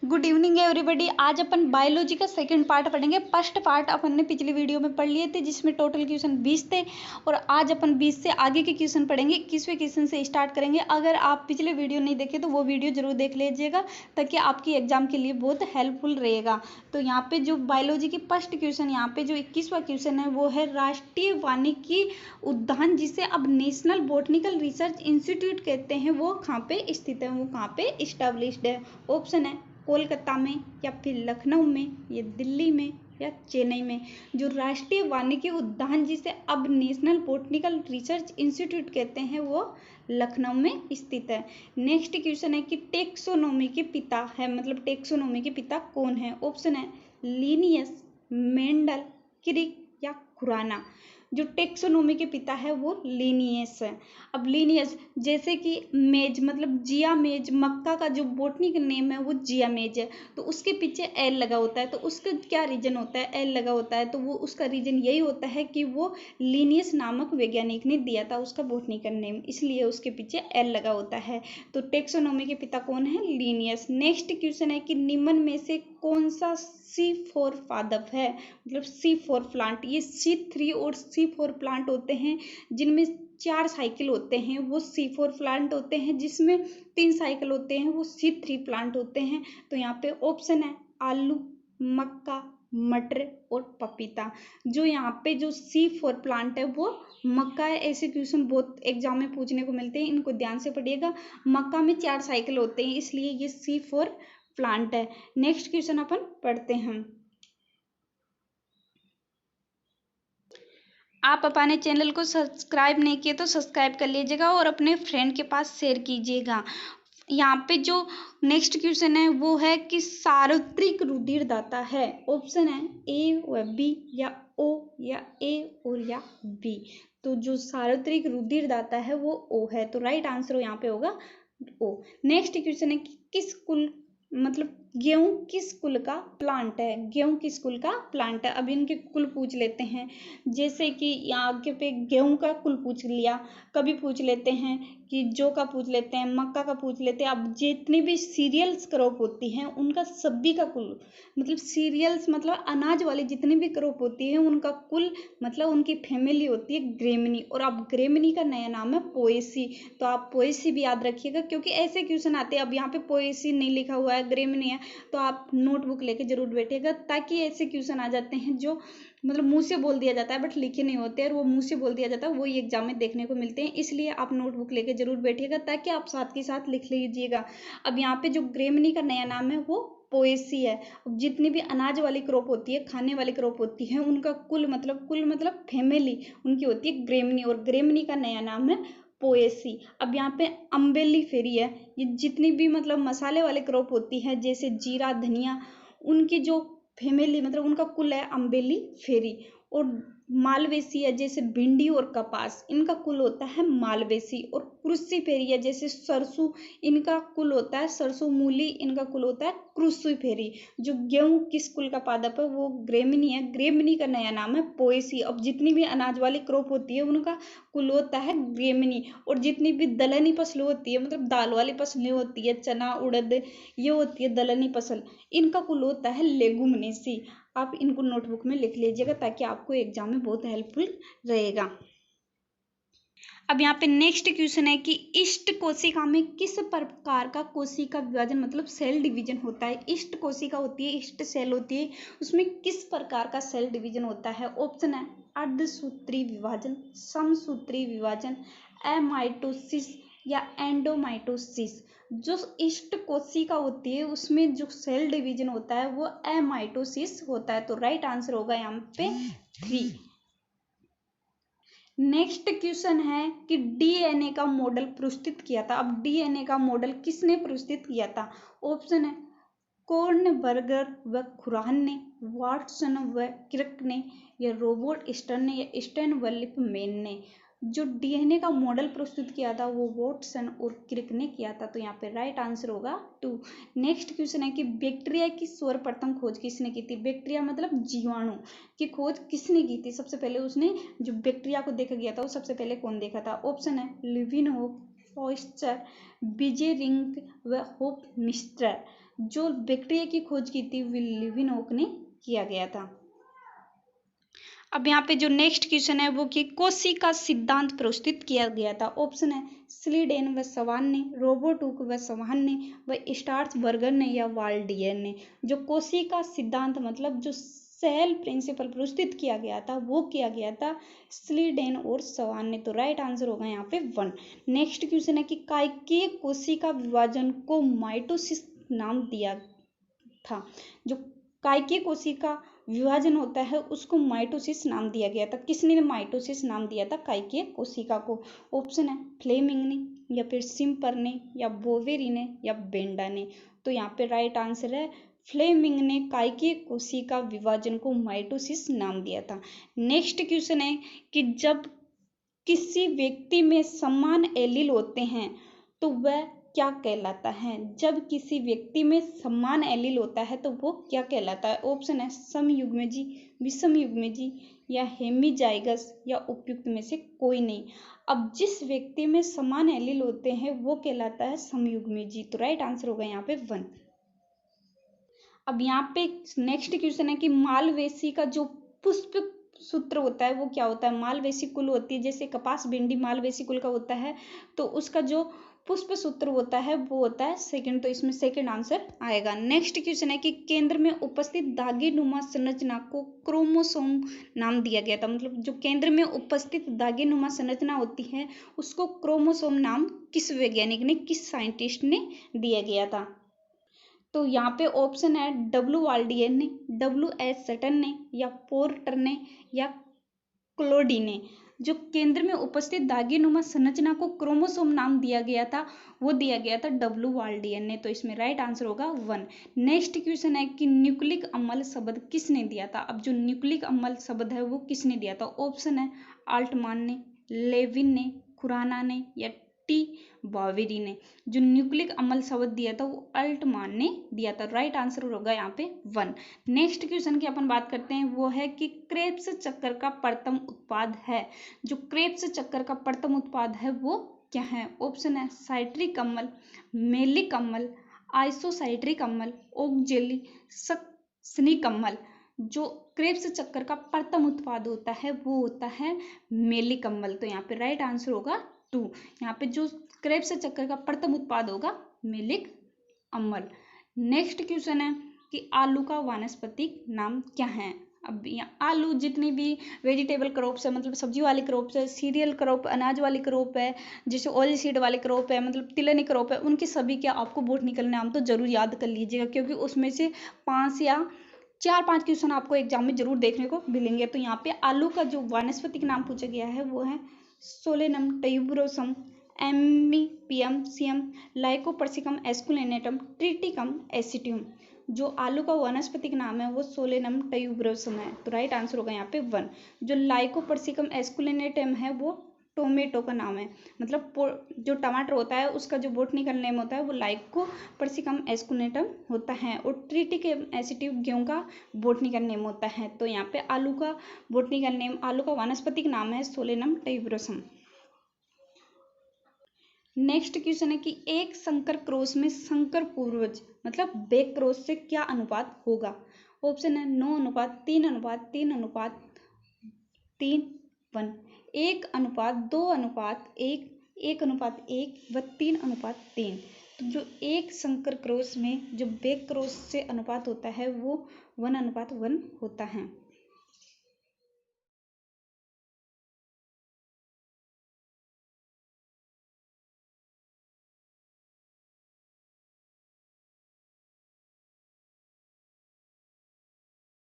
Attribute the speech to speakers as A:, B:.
A: Good evening everybody. आज अपन biology का second part पढ़ेंगे। फर्स्ट पार्ट अपन ने पिछली वीडियो में पढ़ लिए थे जिसमें टोटल क्वेश्चन 20 थे और आज अपन 20 से आगे के क्वेश्चन पढ़ेंगे। 21वें क्वेश्चन से स्टार्ट करेंगे। अगर आप पिछले वीडियो नहीं देखे तो वो वीडियो जरूर देख लीजिएगा ताकि आपकी एग्जाम के लिए बहुत हेल्पफुल रहेगा। तो यहाँ पे जो बायोलॉजी की फर्स्ट क्वेश्चन, यहाँ पे जो 21वां क्वेश्चन है वो है राष्ट्रीय वानिकी उद्यान जिसे अब नेशनल बॉटनिकल रिसर्च इंस्टीट्यूट कहते हैं, वो कहाँ पे स्थित है, वो कहाँ पे इस्टेब्लिश्ड है। ऑप्शन है कोलकाता में या फिर लखनऊ में या दिल्ली में या चेन्नई में। जो राष्ट्रीय वानिकी उद्यान जिसे अब नेशनल बॉटनिकल रिसर्च इंस्टीट्यूट कहते हैं वो लखनऊ में स्थित है। नेक्स्ट क्वेश्चन है कि टेक्सोनोमी के पिता है, मतलब टेक्सोनोमी के पिता कौन है। ऑप्शन है लिनियस, मेंडल, क्रिक या खुराना। जो टेक्सोनोमी के पिता है वो लिनियस है। अब लिनियस जैसे कि मेज, मतलब जिया मेज, मक्का का जो बोटनिक नेम है वो जिया मेज है, तो उसके पीछे एल लगा होता है। तो उसका क्या रीजन होता है, एल लगा होता है, तो वो उसका रीजन यही होता है कि वो लिनियस नामक वैज्ञानिक ने दिया था उसका बोटनिक नेम, इसलिए उसके पीछे एल लगा होता है। तो टेक्सोनोमी के पिता कौन है, लिनियस। नेक्स्ट क्वेश्चन है कि निम्न में से कौन सा C4 पादप है, मतलब C4 प्लांट। ये C3 और C4 प्लांट होते हैं जिनमें 4 साइकिल होते हैं वो C4 प्लांट होते हैं, जिसमें 3 साइकिल होते हैं वो C3 प्लांट होते हैं। तो यहाँ पे ऑप्शन है आलू, मक्का, मटर और पपीता। जो यहाँ पे जो C4 प्लांट है वो मक्का है। ऐसे क्वेश्चन बहुत एग्जाम में पूछने को मिलते हैं, इनको ध्यान से पढ़िएगा। मक्का में 4 साइकिल होते हैं इसलिए ये C4 प्लांट है। नेक्स्ट क्वेश्चन अपन पढ़ते हैं। आप अपने चैनल को सब्सक्राइब नहीं किए तो सब्सक्राइब कर लीजिएगा और अपने फ्रेंड के पास शेयर कीजिएगा। यहाँ पे जो नेक्स्ट क्वेश्चन है वो है कि सार्वत्रिक रुधिरदाता है। ऑप्शन है ए व बी या ओ या ए और या बी। तो जो सार्वत्रिक रुधिरदाता है वो ओ है, तो राइट आंसर यहाँ पे होगा ओ। नेक्स्ट क्वेश्चन है कि किस कुल, मतलब गेहूं किस कुल का प्लांट है, गेहूं किस कुल का प्लांट है। अब इनके कुल पूछ लेते हैं, जैसे कि यहाँ आगे पे गेहूं का कुल पूछ लिया, कभी पूछ लेते हैं कि जौ का पूछ लेते हैं, मक्का का पूछ लेते हैं। अब जितनी भी सीरियल्स क्रॉप होती हैं उनका सभी का कुल, मतलब सीरियल्स मतलब अनाज वाली जितनी भी क्रॉप होती है उनका कुल, मतलब उनकी फैमिली होती है ग्रेमनी। और अब ग्रेमनी का नया नाम है पोएसी, तो आप पोएसी भी याद रखिएगा क्योंकि ऐसे क्वेश्चन आते हैं। अब यहाँ पे पोएसी नहीं लिखा हुआ है, ग्रेमनी है, तो आप नोटबुक लेके जरूर बैठिएगा ताकि ऐसे क्वेश्चन आ जाते हैं जो मतलब मुंह से बोल दिया जाता है बट लिखे नहीं होते हैं, और वो मुंह से बोल दिया जाता है वही एग्जाम में देखने को मिलते हैं। इसलिए आप नोटबुक लेके जरूर बैठिएगा ताकि आप साथ के साथ लिख लीजिएगा। अब यहाँ पे जो ग्रेमनी का नया नाम है वो पोएसी है। जितनी भी अनाज वाली क्रॉप होती है, खाने वाली क्रॉप होती है, उनका कुल मतलब फैमिली उनकी होती है ग्रेमनी, और ग्रेमनी का नया नाम है पोएसी। अब यहाँ पे अम्बेली फेरी है, ये जितनी भी मतलब मसाले वाले क्रॉप होती है जैसे जीरा, धनिया, उनकी जो फैमिली मतलब उनका कुल है अम्बेली फेरी। और मालवेसी है जैसे भिंडी और कपास, इनका कुल होता है मालवेसी। और क्रुसी फेरी है जैसे सरसों, इनका कुल होता है सरसों मूली, इनका कुल होता है क्रुसी फेरी। जो गेहूं किस कुल का पादप है वो ग्रेमनी है, ग्रेमनी का नया नाम है पोएसी। अब जितनी भी अनाज वाली क्रॉप होती है उनका कुल होता है ग्रेमनी। और जितनी भी दलहनी फसलें होती है, मतलब दाल वाली फसलें होती है, चना, उड़द, ये होती है दलहनी फसल, इनका कुल होता है लेगुमिनेसी। आप इनको नोटबुक में लिख लीजिएगा ताकि आपको एग्जाम में बहुत हेल्पफुल रहेगा। अब यहाँ पे नेक्स्ट क्वेश्चन है कि इष्ट कोशिका में किस प्रकार का कोशिका विभाजन, मतलब सेल डिवीजन होता है। इष्ट कोशिका होती है, इष्ट सेल होती है, उसमें किस प्रकार का सेल डिवीजन होता है। ऑप्शन है अर्धसूत्री विभाजन, समसूत्री विभाजन, एमाइटोसिस या एंडोमाइटोसिस। जो इष्ट कोशिका होती है उसमें जो सेल डिवीजन होता है वो एमाइटोसिस होता है, तो राइट आंसर होगा यहाँ पे 3। नेक्स्ट क्वेश्चन है कि डीएनए का मॉडल प्रस्तुत किया था। अब डीएनए का मॉडल किसने प्रस्तुत किया था। ऑप्शन है कोर्नबर्गर व खुरान ने, वाटसन व क्रिक ने, या रॉबर्ट स्टर्न ने, या स्टर्न व लिपमैन ने। जो डीएनए का मॉडल प्रस्तुत किया था वो वाटसन और क्रिक ने किया था, तो यहाँ पे राइट आंसर होगा 2। नेक्स्ट क्वेश्चन है कि बैक्टीरिया की सर्वप्रथम खोज किसने की थी। बैक्टीरिया मतलब जीवाणु की खोज किसने की थी। सबसे पहले उसने जो बैक्टीरिया को देखा गया था वो सबसे पहले कौन देखा था। ऑप्शन है लिविनहोफ, फॉस्टर, बिजेरिंग व होप मिस्टर। जो बैक्टीरिया की खोज की थी लिविनोक ने किया गया था। अब यहाँ पे जो नेक्स्ट क्वेश्चन है वो कि कोशिका सिद्धांत प्रस्तुत किया गया था। ऑप्शन है स्लीडेन व सवान ने, रोबोटुक व सवान ने, व स्टार्सबर्गर ने या वाल्डियर ने। जो कोशिका सिद्धांत मतलब जो सेल प्रिंसिपल प्रस्तुत किया गया था वो किया गया था स्लीडेन और सवान ने। तो राइट आंसर होगा यहाँ पे 1। नेक्स्ट क्वेश्चन है कि कायकीय कोशिका विभाजन को माइटोसिस नाम दिया था। जो कायकीय कोशिका विभाजन होता है उसको माइटोसिस नाम दिया गया था। किसने माइटोसिस नाम दिया था कायकीय कोशिका को? ऑप्शन है फ्लेमिंग ने, या फिर सिम्पर ने, या बोवेरी ने, या बेंडा ने। तो यहाँ पे राइट आंसर है फ्लेमिंग ने कायकीय कोशिका विभाजन को माइटोसिस नाम दिया था। नेक्स्ट क्वेश्चन है कि जब किसी व्यक्ति में समान एलील होते हैं तो वह क्या कहलाता है? जब किसी व्यक्ति में समान एलील होता है तो वो क्या कहलाता है? ऑप्शन है समयुग्मजी, विषमयुग्मजी, या हेमीजाइगस, या उपयुक्त में से कोई नहीं। अब जिस व्यक्ति में समान एलील होते हैं वो कहलाता है समयुग्मजी। तो राइट आंसर होगा यहाँ पे 1। अब यहाँ पे नेक्स्ट क्वेश्चन है कि मालवेसी का जो पुष्प सूत्र होता है वो क्या होता है? मालवेसी कुल होती है, जैसे कपास भिंडी मालवेसी कुल का होता है, तो उसका जो पुष्प सूत्र होता है वो होता है सेकंड। तो इसमें सेकंड आंसर आएगा। नेक्स्ट क्वेश्चन है कि केंद्र में उपस्थित धागेनुमा संरचना को क्रोमोसोम नाम दिया गया था। मतलब जो केंद्र में उपस्थित धागेनुमा संरचना होती है उसको क्रोमोसोम नाम किस वैज्ञानिक ने, किस साइंटिस्ट ने दिया गया था? तो यहाँ पे ऑप्शन है डब्ल्यू वाल्डियर ने, डब्ल्यू एच सटन ने, या पोर्टर ने, या क्लोडी ने। जो केंद्र में उपस्थित धागेनुमा संरचना को क्रोमोसोम नाम दिया गया था वो दिया गया था डब्ल्यू वाल्डियर ने। तो इसमें राइट आंसर होगा 1। नेक्स्ट क्वेश्चन है कि न्यूक्लिक अम्ल शब्द किसने दिया था? अब जो न्यूक्लिक अम्ल शब्द है वो किसने दिया था? ऑप्शन है आल्टमान ने, लेविन ने, खुराना ने, या टी बॉवेरी ने। जो न्यूक्लिक अम्ल शब्द दिया था वो अल्टमान ने दिया था। राइट आंसर होगा यहाँ पे 1। नेक्स्ट क्वेश्चन की अपन बात करते हैं वो है कि क्रेब्स चक्कर का प्रथम उत्पाद है। जो क्रेब्स चक्कर का प्रथम उत्पाद है वो क्या है? ऑप्शन है साइट्रिक अम्ल, मेलिक अम्ल, आइसोसाइट्रिक अम्ल, ओक जेली, सक्सनिक अम्ल। जो क्रेब्स चक्कर का प्रथम उत्पाद होता है वो होता है मेलिक अम्ल। तो यहाँ पे राइट आंसर होगा 2। यहाँ पे जो क्रेब्स चक्कर का प्रथम उत्पाद होगा मेलिक अम्ल। नेक्स्ट क्वेश्चन है कि आलू का वानस्पतिक नाम क्या है? अब यहाँ आलू जितनी भी वेजिटेबल क्रॉप्स है, मतलब सब्जी वाली क्रॉप्स है, सीरियल क्रॉप, अनाज वाली क्रॉप है, जैसे ऑयल सीड वाले क्रॉप है, मतलब तिलहनी क्रॉप है, उनके सभी के आपको बॉटनिकल नाम तो जरूर याद कर लीजिएगा, क्योंकि उसमें से 5 या 4-5 क्वेश्चन आपको एग्जाम में जरूर देखने को मिलेंगे। तो यहाँ पे आलू का जो वानस्पतिक नाम पूछा गया है वो है सोलेनम ट्यूबरोसम, एमीपियम सियम, लाइकोपर्सिकम एस्कुलेनेटम, ट्रिटिकम एसिटियम। जो आलू का वानस्पतिक नाम है वो सोलेनम ट्यूबरोसम है। तो राइट आंसर होगा यहाँ पे 1। जो लाइकोपर्सिकम एस्कुलेनेटम है वो टोमेटो का नाम है। मतलब जो टमाटर होता है उसका जो बोटनिकल नेम होता है वो लाइकोपर्सिकम एस्कुलेनेटम होता है, और ट्रिटिकम एसिटिव गेहूं का बोटनिकल नेम होता है। तो यहाँ पे आलू का बोटनिकल नेम, आलू का वानस्पतिक नाम है सोलेनम ट्यूबरोसम। नेक्स्ट क्वेश्चन है कि एक संकर क्रॉस में संकर पूर्वज मतलब बैक क्रॉस से क्या अनुपात होगा? ऑप्शन है 9:3:3:3:1, 1:2:1, 1:1 व 3:3। तो जो एक संकर क्रॉस में जो बैक क्रॉस से अनुपात होता है वो 1:1 होता है।